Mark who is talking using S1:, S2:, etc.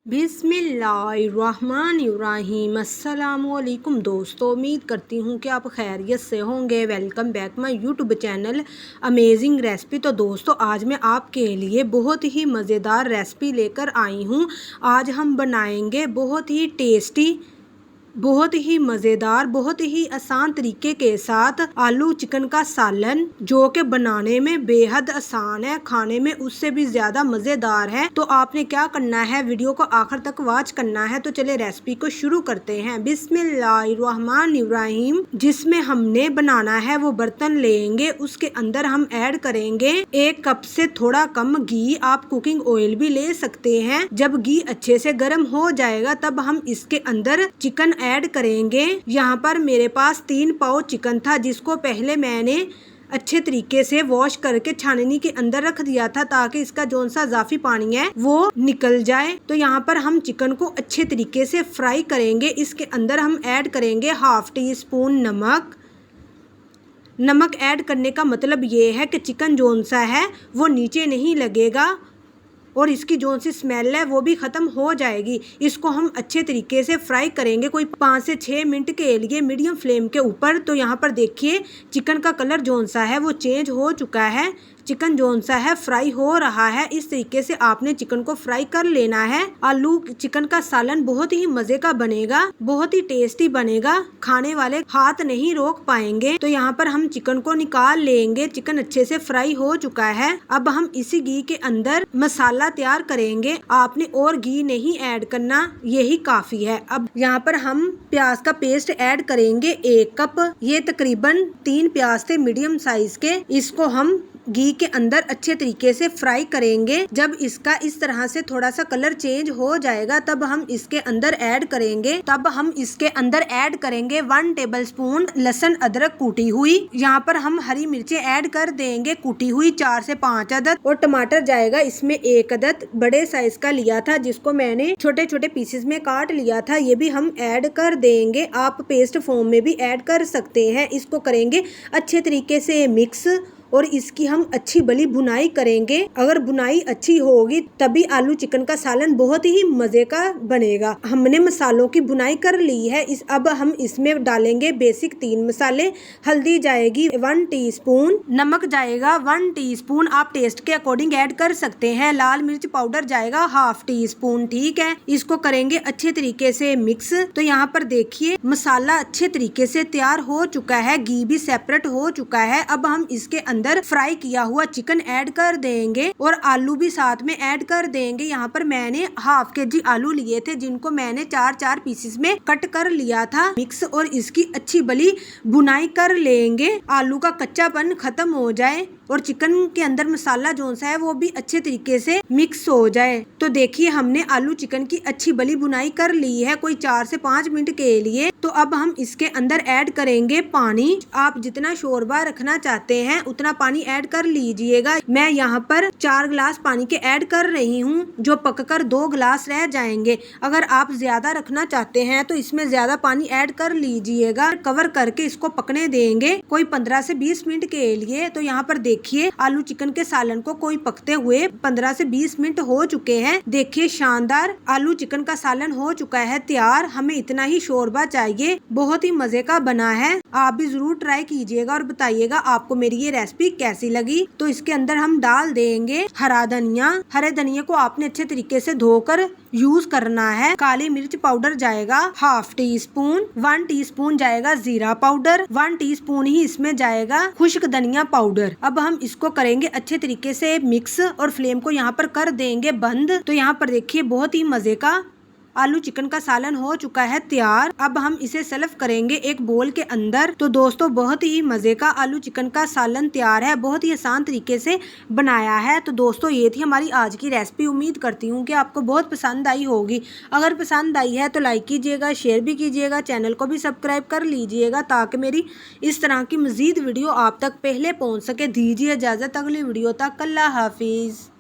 S1: बिस्मिल्लाहिर्रहमानिर्रहीम। अस्सलामुअलैकुम दोस्तों, उम्मीद करती हूँ कि आप खैरियत से होंगे। Welcome back my YouTube channel amazing recipe. तो दोस्तों, आज मैं आपके लिए बहुत ही मज़ेदार रेसिपी लेकर आई हूँ। आज हम बनाएंगे बहुत ही टेस्टी, बहुत ही मज़ेदार, बहुत ही आसान तरीके के साथ आलू चिकन का सालन, जो कि बनाने में बेहद आसान है, खाने में उससे भी ज़्यादा मज़ेदार है। तो आपने क्या करना है, वीडियो को आखिर तक वॉच करना है। तो चले रेसिपी को शुरू करते हैं। बिस्मिल्लाहिर्रहमानिर्रहीम। जिसमें हमने बनाना है वो बर्तन लेंगे, उसके अंदर हम ऐड करेंगे 1 कप से थोड़ा कम घी। आप कुकिंग ऑयल भी ले सकते हैं। जब घी अच्छे से गर्म हो जाएगा तब हम इसके अंदर चिकन ऐड करेंगे। यहाँ पर मेरे पास 3 पाव चिकन था, जिसको पहले मैंने अच्छे तरीके से वॉश करके छाननी के अंदर रख दिया था, ताकि इसका जोन सा इजाफी पानी है वो निकल जाए। तो यहाँ पर हम चिकन को अच्छे तरीके से फ्राई करेंगे। इसके अंदर हम ऐड करेंगे 1/2 टी स्पून नमक। नमक ऐड करने का मतलब ये है कि चिकन जोन सा है वो नीचे नहीं लगेगा और इसकी जो सी स्मेल है वो भी ख़त्म हो जाएगी। इसको हम अच्छे तरीके से फ्राई करेंगे कोई 5 से 6 मिनट के लिए मीडियम फ्लेम के ऊपर। तो यहाँ पर देखिए चिकन का कलर जोन सा है वो चेंज हो चुका है, चिकन जोन सा है फ्राई हो रहा है। इस तरीके से आपने चिकन को फ्राई कर लेना है। आलू चिकन का सालन बहुत ही मजे का बनेगा, बहुत ही टेस्टी बनेगा, खाने वाले हाथ नहीं रोक पाएंगे। तो यहाँ पर हम चिकन को निकाल लेंगे। चिकन अच्छे से फ्राई हो चुका है। अब हम इसी घी के अंदर मसाला तैयार करेंगे। आपने और घी नहीं ऐड करना, यही काफी है। अब यहाँ पर हम प्याज का पेस्ट ऐड करेंगे 1 कप। ये तकरीबन 3 प्याज थे मीडियम साइज के। इसको हम घी के अंदर अच्छे तरीके से फ्राई करेंगे। जब इसका इस तरह से थोड़ा सा कलर चेंज हो जाएगा तब हम इसके अंदर ऐड करेंगे 1 टेबलस्पून लहसुन अदरक कूटी हुई। यहाँ पर हम हरी मिर्चें ऐड कर देंगे कूटी हुई 4 से 5 अदद। और टमाटर जाएगा इसमें 1 अदद, बड़े साइज का लिया था, जिसको मैंने छोटे छोटे पीसेस में काट लिया था। ये भी हम ऐड कर देंगे। आप पेस्ट फॉर्म में भी ऐड कर सकते हैं। इसको करेंगे अच्छे तरीके से मिक्स और इसकी हम अच्छी भली भुनाई करेंगे। अगर भुनाई अच्छी होगी तभी आलू चिकन का सालन बहुत ही मजे का बनेगा। हमने मसालों की भुनाई कर ली है। अब हम इसमें डालेंगे बेसिक 3 मसाले। हल्दी जाएगी 1 टीस्पून, नमक जाएगा 1 टीस्पून, आप टेस्ट के अकॉर्डिंग ऐड कर सकते हैं। लाल मिर्च पाउडर जाएगा 1/2 टीस्पून। ठीक है, इसको करेंगे अच्छे तरीके से मिक्स। तो यहाँ पर देखिए मसाला अच्छे तरीके से तैयार हो चुका है, घी भी सेपरेट हो चुका है। अब हम इसके अंदर फ्राई किया हुआ चिकन ऐड कर देंगे और आलू भी साथ में ऐड कर देंगे। यहाँ पर मैंने 1/2 kg आलू लिए थे, जिनको मैंने 4-4 पीसेस में कट कर लिया था। मिक्स और इसकी अच्छी भली भुनाई कर लेंगे, आलू का कच्चापन खत्म हो जाए और चिकन के अंदर मसाला जो सा है वो भी अच्छे तरीके से मिक्स हो जाए। तो देखिए हमने आलू चिकन की अच्छी भली भुनाई कर ली है कोई 4 से 5 मिनट के लिए। तो अब हम इसके अंदर ऐड करेंगे पानी। आप जितना शोरबा रखना चाहते हैं उतना पानी ऐड कर लीजिएगा। मैं यहाँ पर 4 गिलास पानी के ऐड कर रही हूँ, जो पककर 2 गिलास रह जाएंगे। अगर आप ज्यादा रखना चाहते हैं तो इसमें ज्यादा पानी ऐड कर लीजिएगा। कवर करके इसको पकने देंगे कोई 15 से 20 मिनट के लिए। तो यहाँ पर देखिए आलू चिकन के सालन को कोई पकते हुए 15 से 20 मिनट हो चुके हैं। देखिए शानदार आलू चिकन का सालन हो चुका है तैयार। हमें इतना ही शोरबा चाहिए, बहुत ही मजे का बना है। आप भी जरूर ट्राई कीजिएगा और बताइएगा आपको मेरी ये रेसिपी कैसी लगी। तो इसके अंदर हम डाल देंगे हरा धनिया। हरे धनिया को आपने अच्छे तरीके से धोकर यूज करना है। काली मिर्च पाउडर जाएगा 1/2 टीस्पून, 1 टीस्पून जाएगा जीरा पाउडर, 1 टीस्पून ही इसमें जाएगा खुश्क धनिया पाउडर। अब हम इसको करेंगे अच्छे तरीके से मिक्स और फ्लेम को यहाँ पर कर देंगे बंद। तो यहाँ पर देखिए बहुत ही मजे का आलू चिकन का सालन हो चुका है तैयार। अब हम इसे सर्व करेंगे एक बोल के अंदर। तो दोस्तों बहुत ही मजे का आलू चिकन का सालन तैयार है, बहुत ही आसान तरीके से बनाया है। तो दोस्तों ये थी हमारी आज की रेसिपी। उम्मीद करती हूँ कि आपको बहुत पसंद आई होगी। अगर पसंद आई है तो लाइक कीजिएगा, शेयर भी कीजिएगा, चैनल को भी सब्सक्राइब कर लीजिएगा, ताकि मेरी इस तरह की मजीद वीडियो आप तक पहले पहुँच सके। दीजिए इजाजत अगली वीडियो तक। अल्लाह हाफिज।